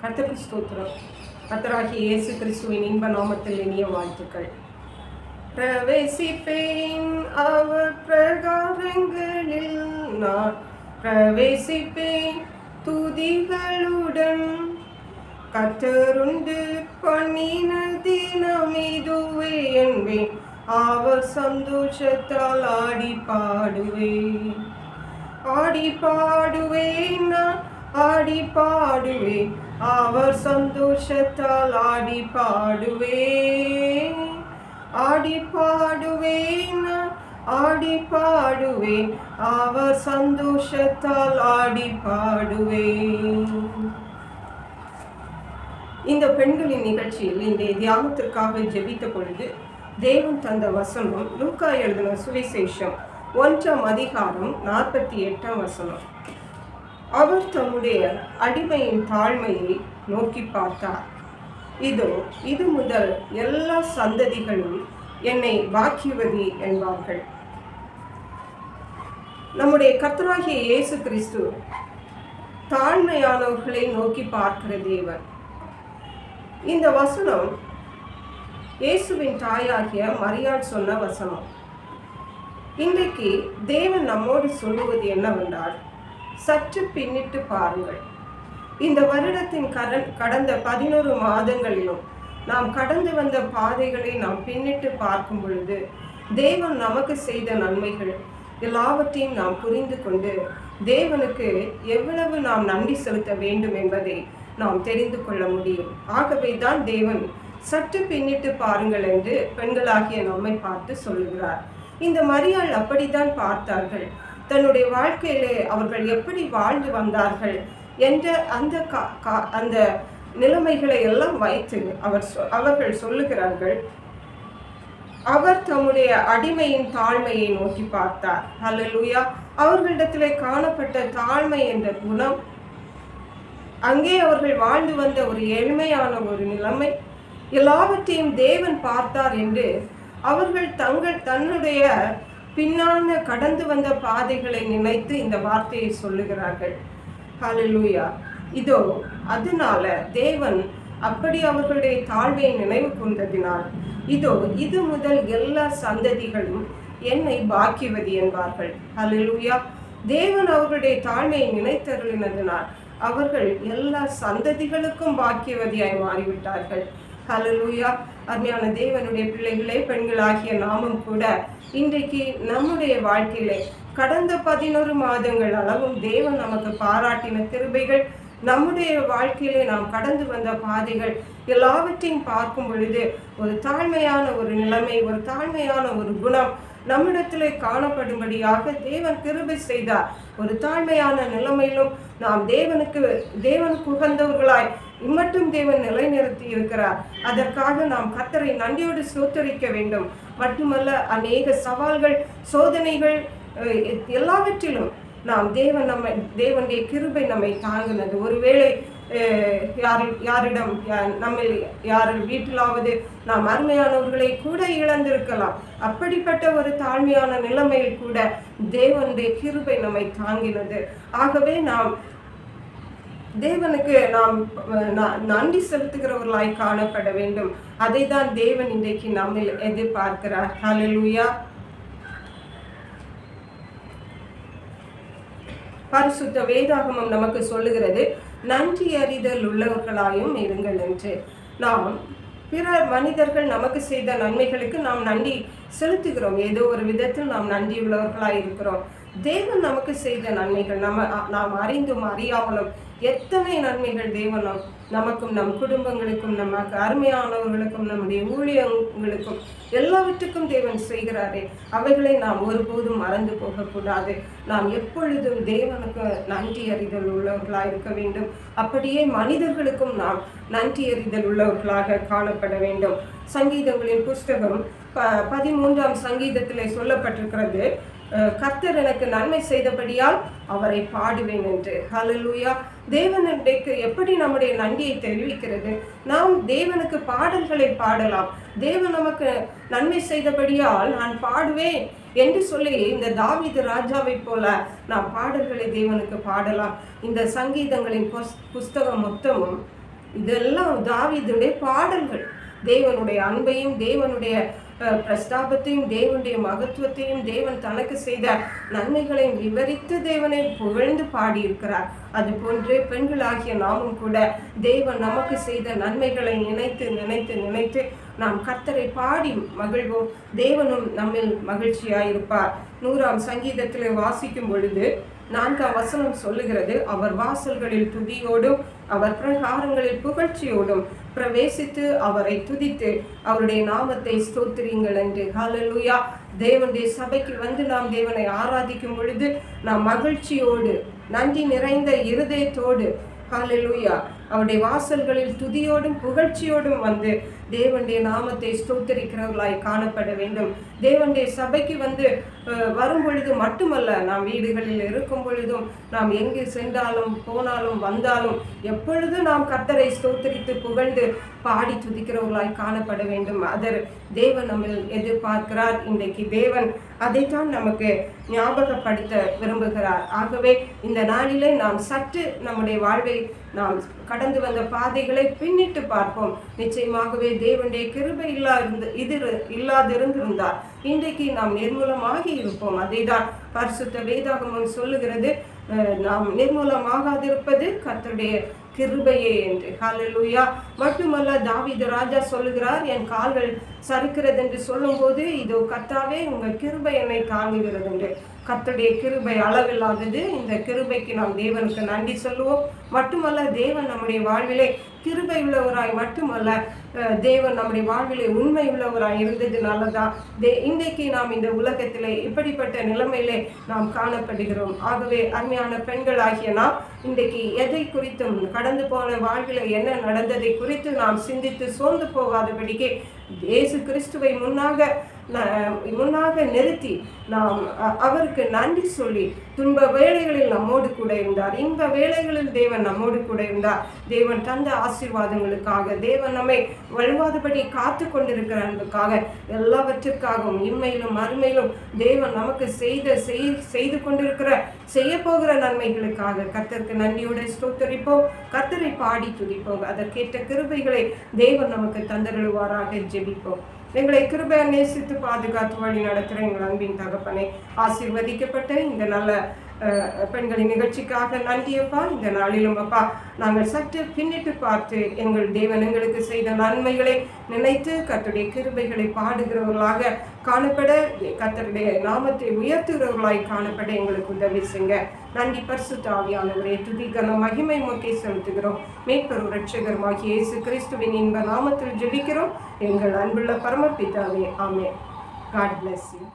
கர்த்தருக்கு ஸ்தோத்திரம். கர்த்தராகிய இயேசு கிறிஸ்துவின் இன்ப நாமத்தில் இனிய வாழ்த்துக்கள். பிரவேசிப்பேன் அவர் பிரகாரங்களில், நான் பிரவேசிப்பேன் துதிகளுடன். கர்த்தருண்டு பண்ணின தினம் இதுவே என்பேன், அவர் சந்தோஷத்தால் ஆடி பாடுவேன். ஆடி பாடுவேன், நான் ஆடி பாடுவேன், அவர் சந்தோஷத்தால் ஆடி பாடுவேன். ஆடி பாடுவேன், ஆடி பாடுவேன், அவர் சந்தோஷத்தால் ஆடி பாடுவேன். இந்த பெண்களின் நிகழ்ச்சியில் இன்றைய தியானத்திற்காக ஜெபித்த பொழுது தேவன் தந்த வசனம் லூக்கா எழுதின சுவிசேஷம் 1ஆம் அதிகாரம் 48ஆம் வசனம். அவர் தம்முடைய அடிமையின் தாழ்மையை நோக்கி பார்த்தார். இதோ இது முதல் எல்லா சந்ததிகளும் என்னை பாக்கியவதி என்பார்கள். நம்முடைய கர்த்தராகிய இயேசு கிறிஸ்து தாழ்மையானவர்களை நோக்கி பார்க்கிற தேவன். இந்த வசனம் இயேசுவின் தாயாகிய மரியாள் சொன்ன வசனம். இன்றைக்கு தேவன் நம்மோடு சொல்லுவது என்னவென்றால், சற்று பின்னிட்டு பாருங்கள். இந்த வருடத்தின் கடந்த 11 மாதங்களிலும் நாம் கடந்து வந்த பாதைகளை நாம் பின்னிட்டு பார்க்கும் பொழுது தேவன் நமக்கு செய்த நன்மைகள் எல்லாவற்றையும் நாம் புரிந்து கொண்டு தேவனுக்கு எவ்வளவு நாம் நன்றி செலுத்த வேண்டும் என்பதை நாம் தெரிந்து கொள்ள முடியும். ஆகவே தான் தேவன் சற்று பின்னிட்டு பாருங்கள் என்று பெண்களாகிய நம்மை பார்த்து சொல்லுகிறார். இந்த மரியாள் அப்படித்தான் பார்த்தார்கள். தன்னுடைய வாழ்க்கையிலே அவர்கள் எப்படி வாழ்ந்து வந்தார்கள் என்ற அந்த நிலைமைகளை எல்லாம் வைத்து அவர்கள் சொல்லுகிறார்கள். அவர் தம்முடைய அடிமையின் தாழ்மையை நோக்கி பார்த்தார். ஹல்லேலூயா. அவர்களிடத்திலே காணப்பட்ட தாழ்மை என்ற குணம், அங்கே அவர்கள் வாழ்ந்து வந்த ஒரு எளிமையான ஒரு நிலைமை, எல்லாவற்றையும் தேவன் பார்த்தார் என்று அவர்கள் தன்னுடைய பின்னான கடந்து வந்த பாதைகளை நினைத்து இந்த வார்த்தையை சொல்லுகிறார்கள். ஹல்லேலூயா. இதோ அதனால தேவன் அப்படி அவர்களுடைய தாழ்மையை நினைவு கொண்டதினால், இதோ இது முதல் எல்லா சந்ததிகளும் என்னை பாக்கியவதி என்பார்கள். ஹல்லேலூயா. தேவன் அவர்களுடைய தாழ்மையை நினைத்தருளினதினால் அவர்கள் எல்லா சந்ததிகளுக்கும் பாக்கியவதியாய் மாறிவிட்டார்கள். ஹல்லேலூயா. அருமையான தேவனுடைய பிள்ளைகளே, பெண்களாகிய நாமும் கூட இன்றைக்கு நம்முடைய வாழ்க்கையிலே கடந்த 11 மாதங்கள் அளவும் தேவன் நமக்கு பாராட்டின கிருபைகள், நம்முடைய வாழ்க்கையிலே நாம் கடந்து வந்த பாதைகள் எல்லாவற்றையும் பார்க்கும் பொழுது ஒரு தாழ்மையான ஒரு நிலைமை, ஒரு தாழ்மையான ஒரு குணம் நம்மிடத்திலே காணப்படும்படியாக தேவன் கிருபை செய்தார். ஒரு தாழ்மையான நிலைமையிலும் நாம் தேவனுக்கு உகந்தவர்களாய் இம்மட்டும் தேவன் நிலைநிறுத்தி இருக்கிறார். அதற்காக நாம் கர்த்தரை நன்றியோடு ஸ்தோத்தரிக்க வேண்டும். மட்டுமல்ல, அநேக சவால்கள், சோதனைகள் எல்லாவற்றிலும் நாம் தேவனுடைய கிருபை நம்மை தாங்கினது. ஒருவேளை யார் வீட்டிலாவது நாம் அருமையானவர்களை கூட இழந்திருக்கலாம். அப்படிப்பட்ட ஒரு தாழ்மையான நிலைமையில் கூட தேவனுடைய கிருபை நம்மை தாங்கினது. ஆகவே நாம் தேவனுக்கு நாம் நன்றி செலுத்துகிறவர்களாய் காணப்பட வேண்டும். அதை தான் தேவன் இன்றைக்கு நம்மில் எதிர்பார்க்கிறார். ஹல்லேலூயா. பரிசுத்த வேதாகமம் நமக்கு சொல்லுகிறது, நன்றி அறிதல் உள்ளவர்களாயும் இருங்கள் என்று. நாம் பிற மனிதர்கள் நமக்கு செய்த நன்மைகளுக்கு நாம் நன்றி செலுத்துகிறோம். ஏதோ ஒரு விதத்தில் நாம் நன்றி உள்ளவர்களாய் இருக்கிறோம். தேவன் நமக்கு செய்த நன்மைகள் நாம் அறிந்தும் அறியாமலும் எத்தனை நன்மைகள் தேவன் நமக்கும் நம் குடும்பங்களுக்கும் நமக்கு அருமையானவர்களுக்கும் நம்முடைய ஊழியர்களுக்கும் எல்லாவற்றுக்கும் தேவன் செய்கிறாரே, அவைகளை நாம் ஒருபோதும் மறந்து போகக்கூடாது. நாம் எப்பொழுதும் தேவனுக்கு நன்றி அறிதல் உள்ளவர்களாக இருக்க வேண்டும். அப்படியே மனிதர்களுக்கும் நாம் நன்றி அறிதல் உள்ளவர்களாக காணப்பட வேண்டும். சங்கீதங்களின் புஸ்தகம் 13ஆம் சங்கீதத்திலே சொல்லப்பட்டிருக்கிறது, கர்த்தர் எனக்கு நன்மை செய்தபடியால் அவரை பாடுவேன் என்று. ஹல்லேலூயா. தேவனுக்கு எப்படி நம்முடைய நன்றியை தெரிவிக்கிறது? நாம் தேவனுக்கு பாடல்களை பாடலாம். தேவன் நமக்கு நன்மை செய்தபடியால் நான் பாடுவேன் என்று சொல்லி இந்த தாவீது ராஜாவை போல நாம் பாடல்களை தேவனுக்கு பாடலாம். இந்த சங்கீதங்களின் புஸ்தகம் மொத்தமும் இதெல்லாம் தாவீதுடைய பாடல்கள். தேவனுடைய அன்பையும் தேவனுடைய பிரஸ்தாபத்தையும் தேவனுடைய மகத்துவத்தையும் தேவன் தனக்கு செய்த நன்மைகளையும் விவரித்து தேவனை புகழ்ந்து பாடியிருக்கிறார். அது போன்றே பெண்களாகிய நாமும் கூட தேவன் நமக்கு செய்த நன்மைகளை நினைத்து நினைத்து நினைத்து நாம் கர்த்தரை பாடி மகிழ்வோம். தேவனும் நம்மில் மகிழ்ச்சியாயிருப்பார். 100ஆம் சங்கீதத்தில் வாசிக்கும் பொழுது 4ஆம் வசனம் சொல்லுகிறது, அவர் வாசல்களில் துதியோடும் அவர் பிரகாரங்களில் புகழ்ச்சியோடும் பிரவேசித்து அவரை துதித்து அவருடைய நாமத்தை ஸ்தோத்திரிங்கள் என்று. ஹல்லேலூயா. தேவனுடைய சபைக்கு வந்து நாம் தேவனை ஆராதிக்கும் பொழுது நாம் மகிழ்ச்சியோடு நன்றி நிறைந்த இருதயத்தோடு ஹல்லேலூயா அவருடைய வாசல்களில் துதியோடும் புகழ்ச்சியோடும் வந்து தேவனுடைய நாமத்தை ஸ்தோத்திரிக்கிறவர்களாய் காணப்பட வேண்டும். தேவனுடைய சபைக்கு வந்து வரும் பொழுது மட்டுமல்ல, நாம் வீடுகளில் இருக்கும் பொழுதும், நாம் எங்கு சென்றாலும் போனாலும் வந்தாலும் எப்பொழுதும் நாம் கர்த்தரை ஸ்தோத்திரித்து புகழ்ந்து பாடி துதிக்கிறவர்களாய் காணப்பட வேண்டும். அதர் தேவன் நம்மில் எதிர்பார்க்கிறார். இன்றைக்கு தேவன் அதைத்தான் நமக்கு ஞாபகப்படுத்த விரும்புகிறார். ஆகவே இந்த நாளிலே நாம் சற்று நம்முடைய வாழ்வை நாம் கடந்து வந்த பாதைகளை பின்னிட்டு பார்ப்போம். நிச்சயமாகவே தேவனுடைய கிருபை இல்லாதிருந்திருந்தார் இன்றைக்கு நாம் நிர்மூலமாகி இருப்போம். அதைதான் பரிசுத்த வேதாகமம் சொல்லுகிறது, நாம் நிர்மூலமாகாதிருப்பது கர்த்தருடைய கிருபையே என்று. ஹல்லேலூயா. மட்டுமல்ல, தாவீது ராஜா சொல்லுகிறார், என் கால்கள் சறுக்கிறது என்று சொல்லும் போது, இதோ கர்த்தாவே உங்கள் கிருபை என்னை தாங்குகிறது என்று. கர்த்தருடைய கிருபை அளவில்லாதது. இந்த கிருபைக்கு நாம் தேவனுக்கு நன்றி சொல்லுவோம். மட்டுமல்ல, தேவன் நம்முடைய வாழ்விலே கிருபை உள்ளவராய் மட்டுமல்ல, தேவன் நம்முடைய வாழ்விலே உண்மை உள்ளவராய் இருந்ததுனாலதான் இன்றைக்கு நாம் இந்த உலகத்திலே இப்படிப்பட்ட நிலைமையிலே நாம் காணப்படுகிறோம். ஆகவே அருமையான பெண்களாகிய நாம் இன்றைக்கு எதை குறித்தும் கடந்து போன வாழ்விலே என்ன நடந்ததை குறித்து நாம் சிந்தித்து சோர்ந்து போகாதபடிக்கு இயேசு கிறிஸ்துவை முன்னாக நிறுத்தி நாம் அவருக்கு நன்றி சொல்லி, துன்ப வேளைகளில் நம்மோடு கூட இருந்தார், இன்ப வேளைகளில் தேவன் நம்மோடு கூட இருந்தார். தேவன் தந்த ஆசீர்வாதங்களுக்காக, தேவன் நம்மை வழுவாதபடி காத்து கொண்டிருக்கிற அன்புக்காக, எல்லாவற்றிற்காகவும் இம்மையிலும் மறுமையிலும் தேவன் நமக்கு செய்து கொண்டிருக்கிற செய்ய போகிற நன்மைகளுக்காக கர்த்தருக்கு நன்றியோடு ஸ்தோத்தரிப்போம். கர்த்தரை பாடி துதிப்போம். அதற்கேற்ற கிருபைகளை தேவன் நமக்கு தந்தருளுவாராக. ஜெபிப்போம். எங்களை கிருபையை நேசித்து பாதுகாத்து வழி நடத்துகிற எங்கள் அன்பின் தகப்பனை, ஆசீர்வதிக்கப்பட்ட இந்த நல்ல பெண்களின் நிகழ்ச்சிக்காக நன்றியப்பா. இந்த நாளிலும் அப்பா நாங்கள் சற்று பின்னிட்டு பார்த்து எங்கள் தேவன் எங்களுக்கு செய்த நன்மைகளை நினைத்து கர்த்தருடைய கிருபைகளை பாடுகிறவர்களாக காணப்பட, கர்த்தருடைய நாமத்தை உயர்த்துகிறவர்களாய் காணப்பட எங்களுக்கு உதவி செய்யுங்க. நன்றி. பரிசுத்த ஆவியானவரே, துதிகன மகிமை மொக்கை செலுத்துகிறோம். மீட்பர் இரட்சகருமாகிய இயேசு கிறிஸ்துவின் இன்ப நாமத்தில் ஜெபிக்கிறோம் எங்கள் அன்புள்ள பரமபிதாவே. ஆமென். God bless you.